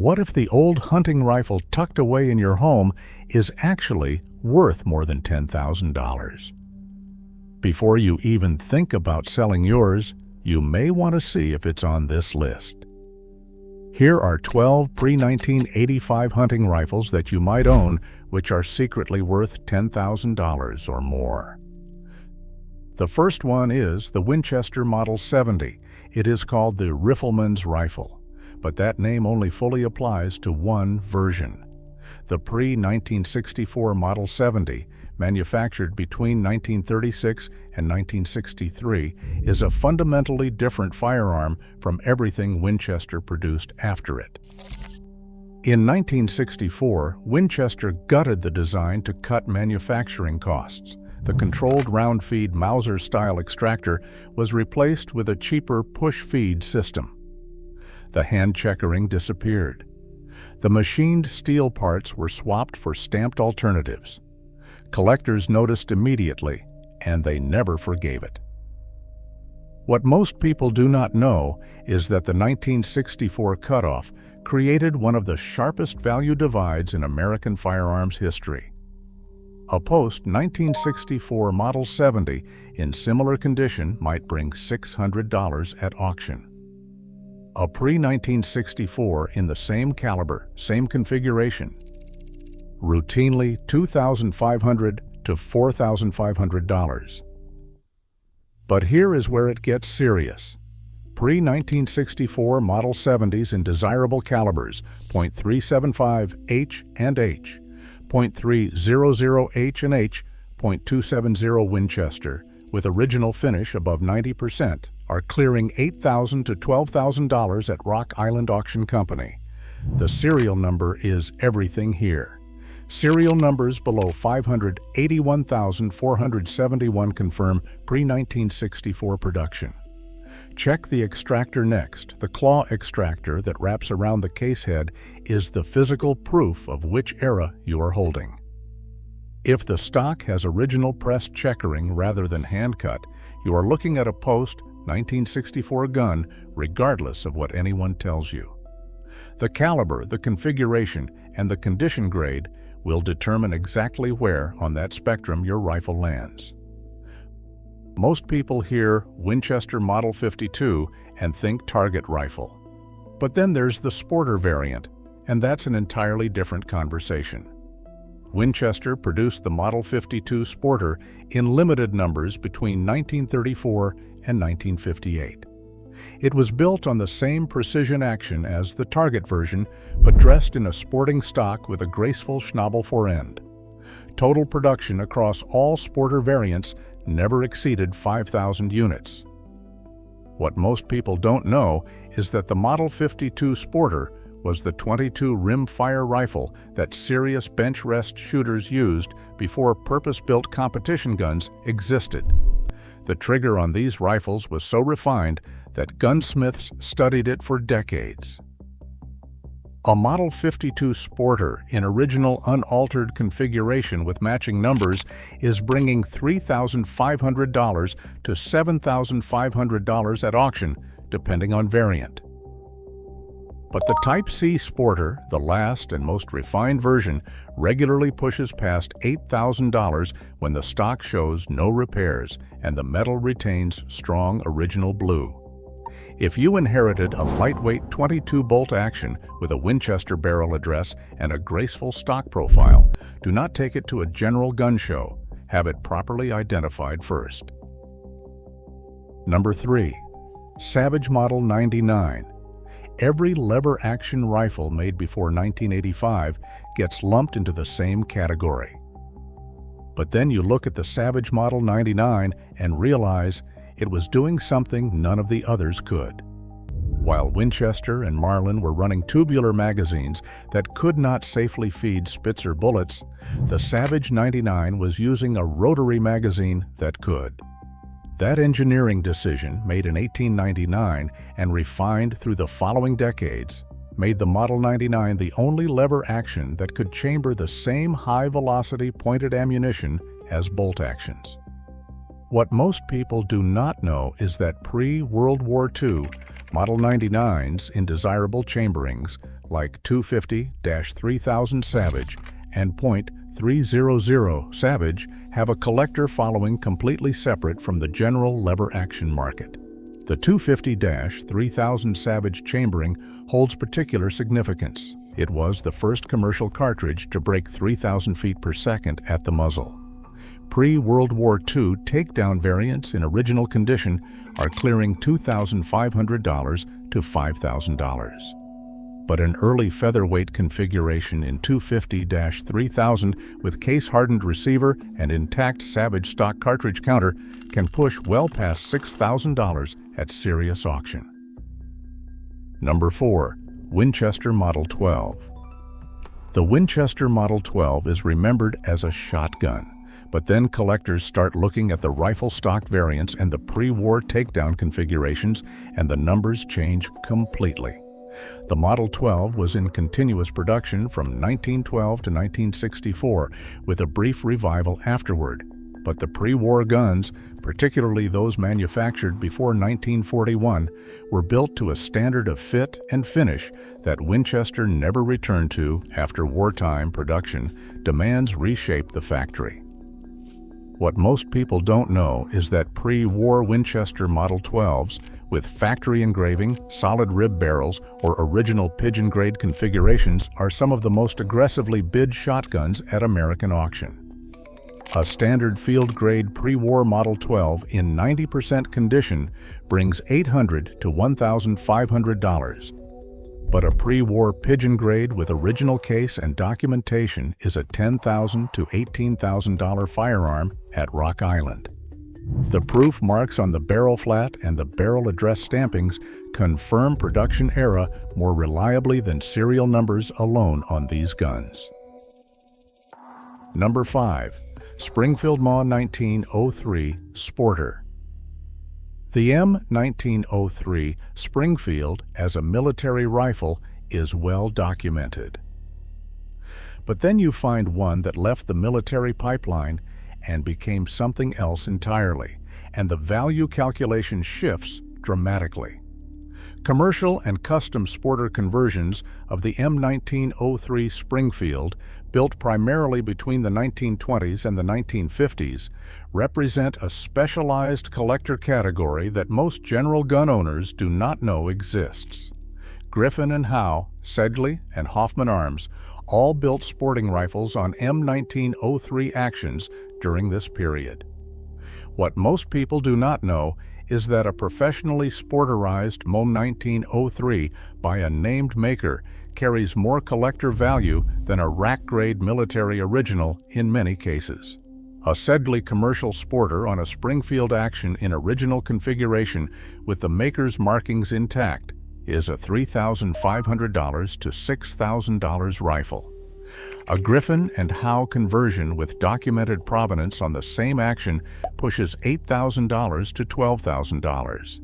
What if the old hunting rifle tucked away in your home is actually worth more than $10,000? Before you even think about selling yours, you may want to see if it's on this list. Here are 12 pre-1985 hunting rifles that you might own which are secretly worth $10,000 or more. The first one is the Winchester Model 70. It is called the Rifleman's Rifle, but that name only fully applies to one version. The pre-1964 Model 70, manufactured between 1936 and 1963, is a fundamentally different firearm from everything Winchester produced after it. In 1964, Winchester gutted the design to cut manufacturing costs. The controlled round-feed Mauser-style extractor was replaced with a cheaper push-feed system. The hand checkering disappeared. The machined steel parts were swapped for stamped alternatives. Collectors noticed immediately, and they never forgave it. What most people do not know is that the 1964 cutoff created one of the sharpest value divides in American firearms history. A post-1964 Model 70 in similar condition might bring $600 at auction. A pre-1964 in the same caliber, same configuration, routinely $2,500 to $4,500. But here is where it gets serious. Pre-1964 Model 70s in desirable calibers, .375 H and H, .300 H and H, .270 Winchester, with original finish above 90%, are clearing $8,000 to $12,000 at Rock Island Auction Company. The serial number is everything here. Serial numbers below 581,471 confirm pre-1964 production. Check the extractor next. The claw extractor that wraps around the case head is the physical proof of which era you are holding. If the stock has original pressed checkering rather than hand cut, you are looking at a post-1964 gun regardless of what anyone tells you. The caliber, the configuration, and the condition grade will determine exactly where on that spectrum your rifle lands. Most people hear Winchester Model 52 and think target rifle. But then there's the Sporter variant, and that's an entirely different conversation. Winchester produced the Model 52 Sporter in limited numbers between 1934 and 1958. It was built on the same precision action as the Target version, but dressed in a sporting stock with a graceful schnabel forend. Total production across all Sporter variants never exceeded 5,000 units. What most people don't know is that the Model 52 Sporter was the .22 rimfire rifle that serious bench rest shooters used before purpose-built competition guns existed. The trigger on these rifles was so refined that gunsmiths studied it for decades. A Model 52 Sporter in original unaltered configuration with matching numbers is bringing $3,500 to $7,500 at auction, depending on variant. But the Type C Sporter, the last and most refined version, regularly pushes past $8,000 when the stock shows no repairs and the metal retains strong original blue. If you inherited a lightweight 22-bolt action with a Winchester barrel address and a graceful stock profile, do not take it to a general gun show. Have it properly identified first. Number 3. Savage Model 99. Every lever-action rifle made before 1985 gets lumped into the same category. But then you look at the Savage Model 99 and realize it was doing something none of the others could. While Winchester and Marlin were running tubular magazines that could not safely feed Spitzer bullets, the Savage 99 was using a rotary magazine that could. That engineering decision, made in 1899 and refined through the following decades, made the Model 99 the only lever action that could chamber the same high-velocity pointed ammunition as bolt actions. What most people do not know is that pre-World War II, Model 99s in desirable chamberings like .250-3000 Savage and .300 Savage have a collector following completely separate from the general lever-action market. The .250-3000 Savage chambering holds particular significance. It was the first commercial cartridge to break 3,000 feet per second at the muzzle. Pre-World War II takedown variants in original condition are clearing $2,500 to $5,000. But an early featherweight configuration in .250-3000 with case-hardened receiver and intact Savage stock cartridge counter can push well past $6,000 at serious auction. Number 4. Winchester Model 12. The Winchester Model 12 is remembered as a shotgun, but then collectors start looking at the rifle stock variants and the pre-war takedown configurations, and the numbers change completely. The Model 12 was in continuous production from 1912 to 1964, with a brief revival afterward. But the pre-war guns, particularly those manufactured before 1941, were built to a standard of fit and finish that Winchester never returned to after wartime production demands reshaped the factory. What most people don't know is that pre-war Winchester Model 12s with factory engraving, solid rib barrels, or original pigeon-grade configurations are some of the most aggressively bid shotguns at American auction. A standard field-grade pre-war Model 12 in 90% condition brings $800 to $1,500. But a pre-war pigeon grade with original case and documentation is a $10,000 to $18,000 firearm at Rock Island. The proof marks on the barrel flat and the barrel address stampings confirm production era more reliably than serial numbers alone on these guns. Number 5. Springfield Model 1903 Sporter. The M1903 Springfield as a military rifle is well documented. But then you find one that left the military pipeline and became something else entirely, and the value calculation shifts dramatically. Commercial and custom sporter conversions of the M1903 Springfield, built primarily between the 1920s and the 1950s, represent a specialized collector category that most general gun owners do not know exists. Griffin and Howe, Sedgley, and Hoffman Arms all built sporting rifles on M1903 actions during this period. What most people do not know is that a professionally sporterized M1903 by a named maker carries more collector value than a rack-grade military original in many cases. A Sedgley commercial sporter on a Springfield action in original configuration with the maker's markings intact is a $3,500 to $6,000 rifle. A Griffin and Howe conversion with documented provenance on the same action pushes $8,000 to $12,000.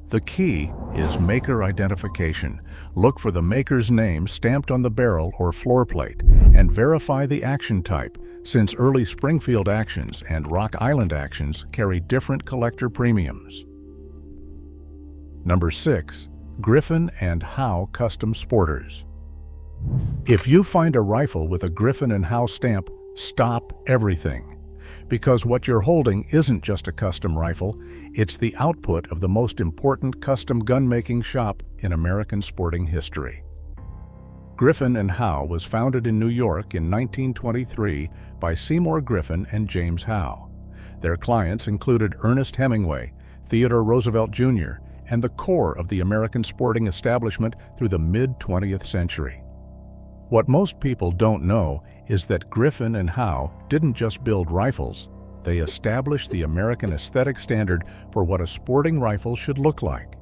The key is maker identification. Look for the maker's name stamped on the barrel or floor plate and verify the action type, since early Springfield actions and Rock Island actions carry different collector premiums. Number 6. Griffin and Howe Custom Sporters. If you find a rifle with a Griffin and Howe stamp, stop everything. Because what you're holding isn't just a custom rifle, it's the output of the most important custom gun-making shop in American sporting history. Griffin and Howe was founded in New York in 1923 by Seymour Griffin and James Howe. Their clients included Ernest Hemingway, Theodore Roosevelt Jr., and the core of the American sporting establishment through the mid-20th century. What most people don't know is that Griffin and Howe didn't just build rifles, they established the American aesthetic standard for what a sporting rifle should look like.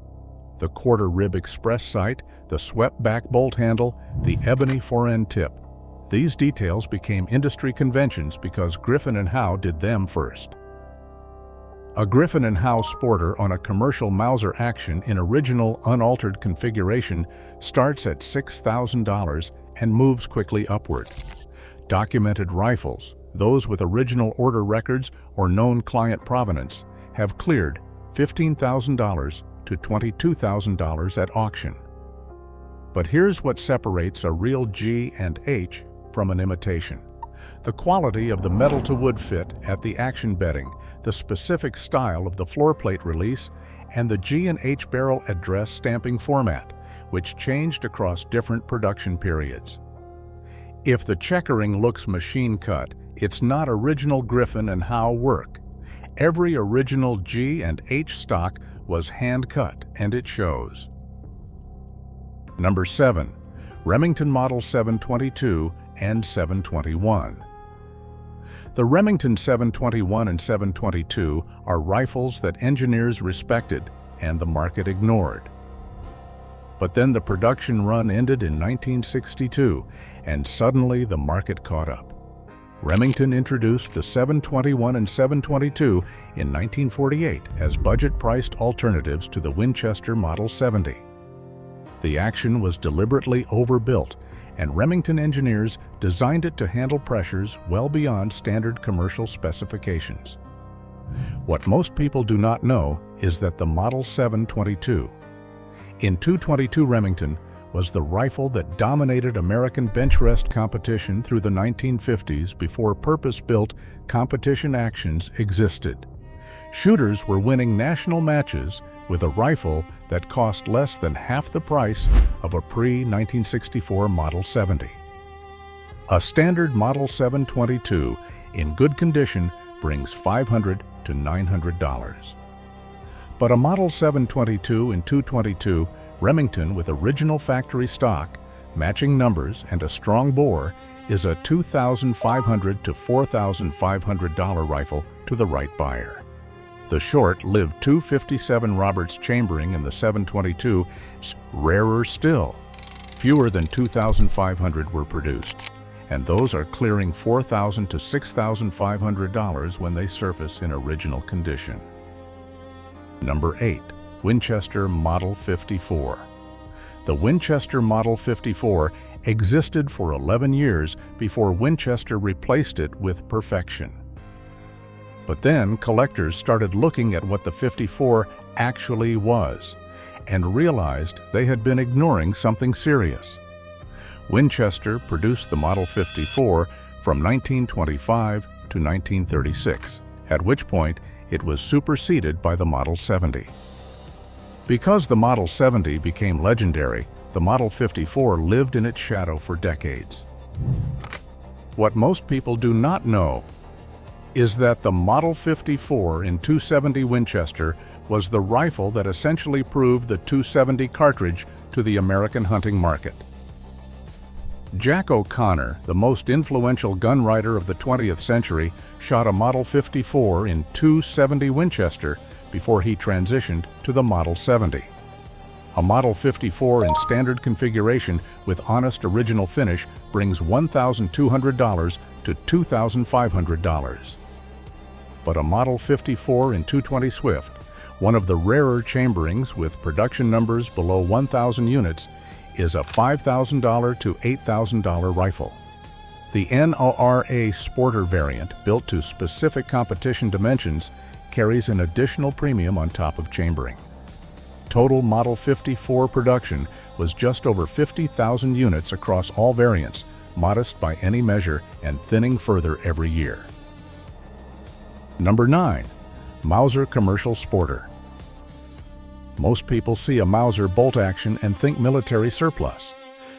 The quarter rib express sight, the swept back bolt handle, the ebony fore-end tip. These details became industry conventions because Griffin and Howe did them first. A Griffin and Howe sporter on a commercial Mauser action in original unaltered configuration starts at $6,000 and moves quickly upward. Documented rifles, those with original order records or known client provenance, have cleared $15,000 to $22,000 at auction. But here's what separates a real G and H from an imitation: the quality of the metal-to-wood fit at the action bedding, the specific style of the floor plate release, and the G and H barrel address stamping format, which changed across different production periods. If the checkering looks machine-cut, it's not original Griffin and Howe work. Every original G and H stock was hand-cut, and it shows. Number 7. Remington Model 722 and 721. The Remington 721 and 722 are rifles that engineers respected and the market ignored. But then the production run ended in 1962, and suddenly the market caught up. Remington introduced the 721 and 722 in 1948 as budget-priced alternatives to the Winchester Model 70. The action was deliberately overbuilt, and Remington engineers designed it to handle pressures well beyond standard commercial specifications. What most people do not know is that the Model 722 in 222 Remington was the rifle that dominated American bench rest competition through the 1950s before purpose-built competition actions existed. Shooters were winning national matches with a rifle that cost less than half the price of a pre-1964 Model 70. A standard Model 722 in good condition brings $500 to $900. But a Model 722 in 222 Remington with original factory stock, matching numbers, and a strong bore is a $2,500 to $4,500 rifle to the right buyer. The short-lived .257 Roberts chambering in the 722 is rarer still. Fewer than 2,500 were produced, and those are clearing $4,000 to $6,500 when they surface in original condition. Number 8. Winchester Model 54. The Winchester Model 54 existed for 11 years before Winchester replaced it with perfection. But then collectors started looking at what the 54 actually was and realized they had been ignoring something serious. Winchester produced the Model 54 from 1925 to 1936, at which point it was superseded by the Model 70. Because the Model 70 became legendary, the Model 54 lived in its shadow for decades. What most people do not know is that the Model 54 in 270 Winchester was the rifle that essentially proved the 270 cartridge to the American hunting market. Jack O'Connor, the most influential gun writer of the 20th century, shot a Model 54 in 270 Winchester before he transitioned to the Model 70. A Model 54 in standard configuration with honest original finish brings $1,200 to $2,500. But a Model 54 in 220 Swift, one of the rarer chamberings with production numbers below 1,000 units, is a $5,000 to $8,000 rifle. The NORA Sporter variant, built to specific competition dimensions, carries an additional premium on top of chambering. Total Model 54 production was just over 50,000 units across all variants, modest by any measure and thinning further every year. Number 9. Mauser Commercial Sporter. Most people see a Mauser bolt action and think military surplus,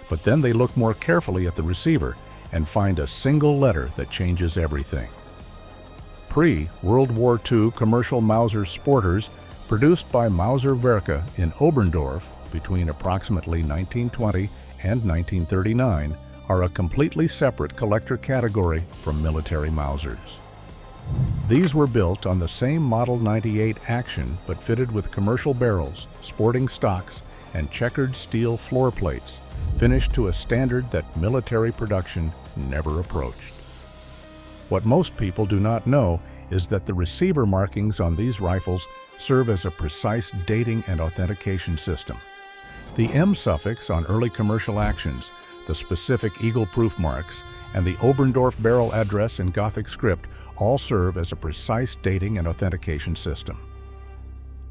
but then they look more carefully at the receiver and find a single letter that changes everything. Pre-World War II commercial Mauser Sporters, produced by Mauser Werke in Oberndorf between approximately 1920 and 1939, are a completely separate collector category from military Mausers. These were built on the same Model 98 action but fitted with commercial barrels, sporting stocks, and checkered steel floor plates, finished to a standard that military production never approached. What most people do not know is that the receiver markings on these rifles serve as a precise dating and authentication system. The M suffix on early commercial actions, the specific eagle-proof marks, and the Oberndorf barrel address in Gothic script all serve as a precise dating and authentication system.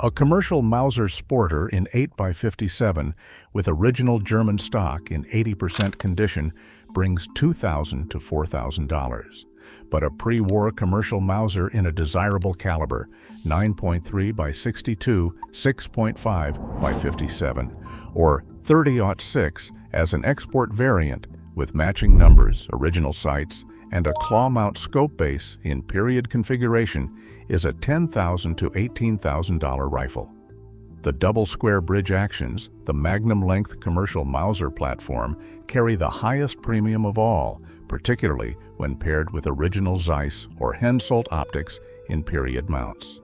A commercial Mauser Sporter in 8x57 with original German stock in 80% condition brings $2,000 to $4,000. But a pre-war commercial Mauser in a desirable caliber, 9.3 by 62, 6.5 by 57, or 30-06 as an export variant with matching numbers, original sights, and a claw mount scope base in period configuration is a $10,000 to $18,000 rifle. The double square bridge actions, the magnum-length commercial Mauser platform, carry the highest premium of all, particularly when paired with original Zeiss or Hensoldt optics in period mounts.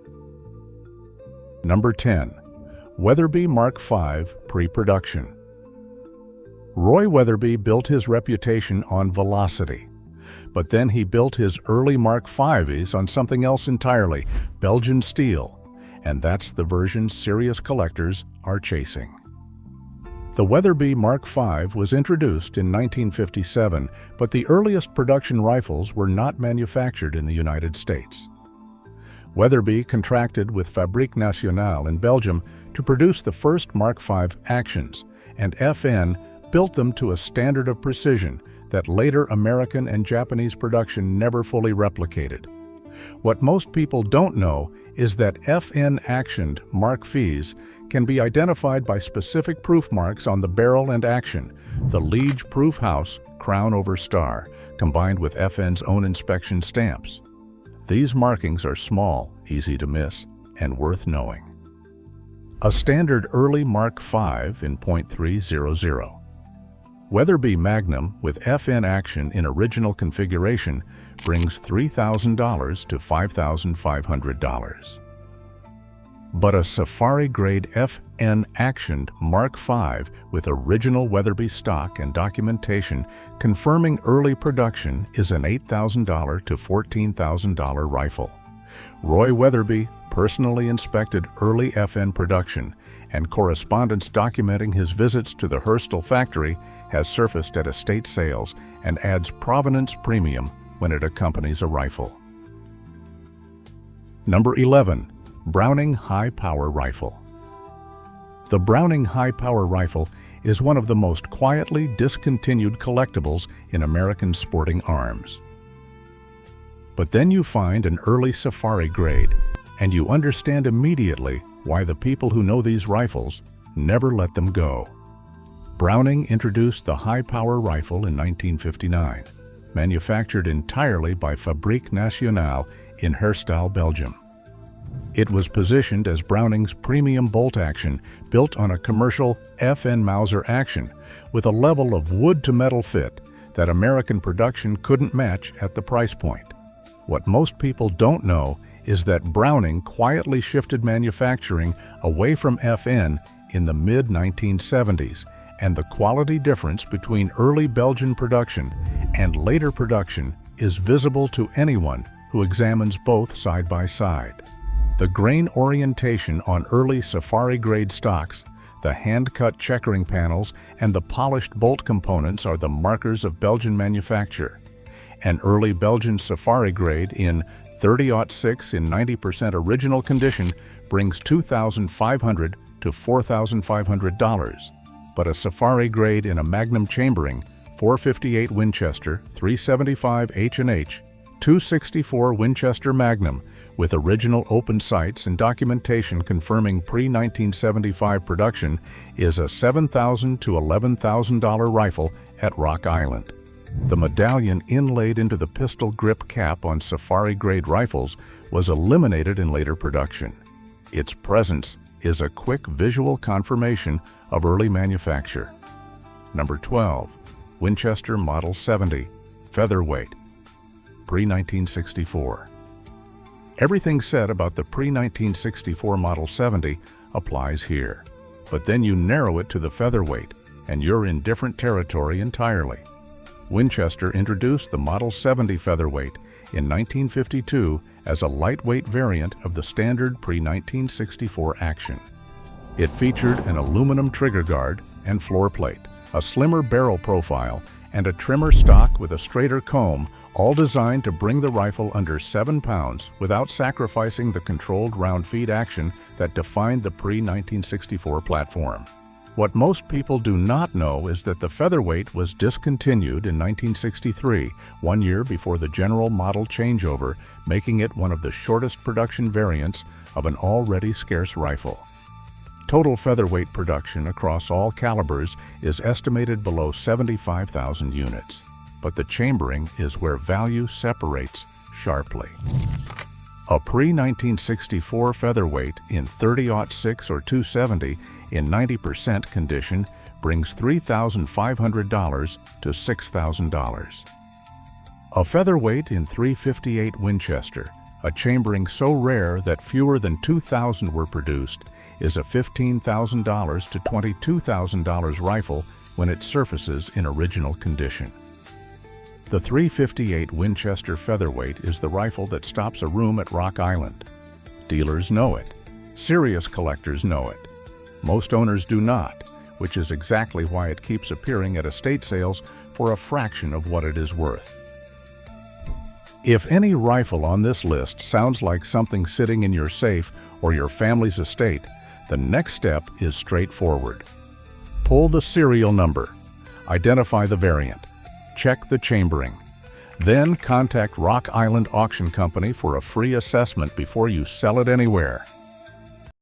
Number 10. Weatherby Mark V Pre-Production. Roy Weatherby built his reputation on velocity. But then he built his early Mark V's on something else entirely, Belgian steel, and that's the version serious collectors are chasing. The Weatherby Mark V was introduced in 1957, but the earliest production rifles were not manufactured in the United States. Weatherby contracted with Fabrique Nationale in Belgium to produce the first Mark V actions, and FN built them to a standard of precision that later American and Japanese production never fully replicated. What most people don't know is that FN-actioned Mark V's can be identified by specific proof marks on the barrel and action, the Liege Proof House crown over star, combined with FN's own inspection stamps. These markings are small, easy to miss, and worth knowing. A standard early Mark V in .300. Weatherby Magnum with FN action in original configuration brings $3,000 to $5,500. But a safari-grade FN-actioned Mark V with original Weatherby stock and documentation confirming early production is an $8,000 to $14,000 rifle. Roy Weatherby personally inspected early FN production, and correspondence documenting his visits to the Herstal factory has surfaced at estate sales and adds provenance premium when it accompanies a rifle. Number 11. Browning High Power Rifle. The Browning High Power Rifle is one of the most quietly discontinued collectibles in American sporting arms. But then you find an early safari grade, and you understand immediately why the people who know these rifles never let them go. Browning introduced the high-power rifle in 1959, manufactured entirely by Fabrique Nationale in Herstal, Belgium. It was positioned as Browning's premium bolt action built on a commercial FN Mauser action with a level of wood-to-metal fit that American production couldn't match at the price point. What most people don't know is that Browning quietly shifted manufacturing away from FN in the mid-1970s, and the quality difference between early Belgian production and later production is visible to anyone who examines both side by side. The grain orientation on early safari-grade stocks, the hand-cut checkering panels, and the polished bolt components are the markers of Belgian manufacture. An early Belgian safari grade in 30-06 in 90% original condition brings $2,500 to $4,500, but a safari grade in a Magnum chambering, 458 Winchester, 375 H&H, 264 Winchester Magnum, with original open sights and documentation confirming pre-1975 production, is a $7,000 to $11,000 rifle at Rock Island. The medallion inlaid into the pistol grip cap on safari-grade rifles was eliminated in later production. Its presence is a quick visual confirmation of early manufacture. Number 12. Winchester Model 70, featherweight, pre-1964. Everything said about the pre-1964 Model 70 applies here, but then you narrow it to the featherweight, and you're in different territory entirely. Winchester introduced the Model 70 featherweight in 1952 as a lightweight variant of the standard pre-1964 action. It featured an aluminum trigger guard and floor plate, a slimmer barrel profile, and a trimmer stock with a straighter comb, all designed to bring the rifle under 7 pounds without sacrificing the controlled round feed action that defined the pre-1964 platform. What most people do not know is that the featherweight was discontinued in 1963, 1 year before the general model changeover, making it one of the shortest production variants of an already scarce rifle. Total featherweight production across all calibers is estimated below 75,000 units, but the chambering is where value separates sharply. A pre-1964 featherweight in 30-06 or 270 in 90% condition brings $3,500 to $6,000. A featherweight in 358 Winchester, a chambering so rare that fewer than 2,000 were produced, is a $15,000 to $22,000 rifle when it surfaces in original condition. The 358 Winchester featherweight is the rifle that stops a room at Rock Island. Dealers know it. Serious collectors know it. Most owners do not, which is exactly why it keeps appearing at estate sales for a fraction of what it is worth. If any rifle on this list sounds like something sitting in your safe or your family's estate, the next step is straightforward. Pull the serial number, identify the variant, check the chambering, then contact Rock Island Auction Company for a free assessment before you sell it anywhere.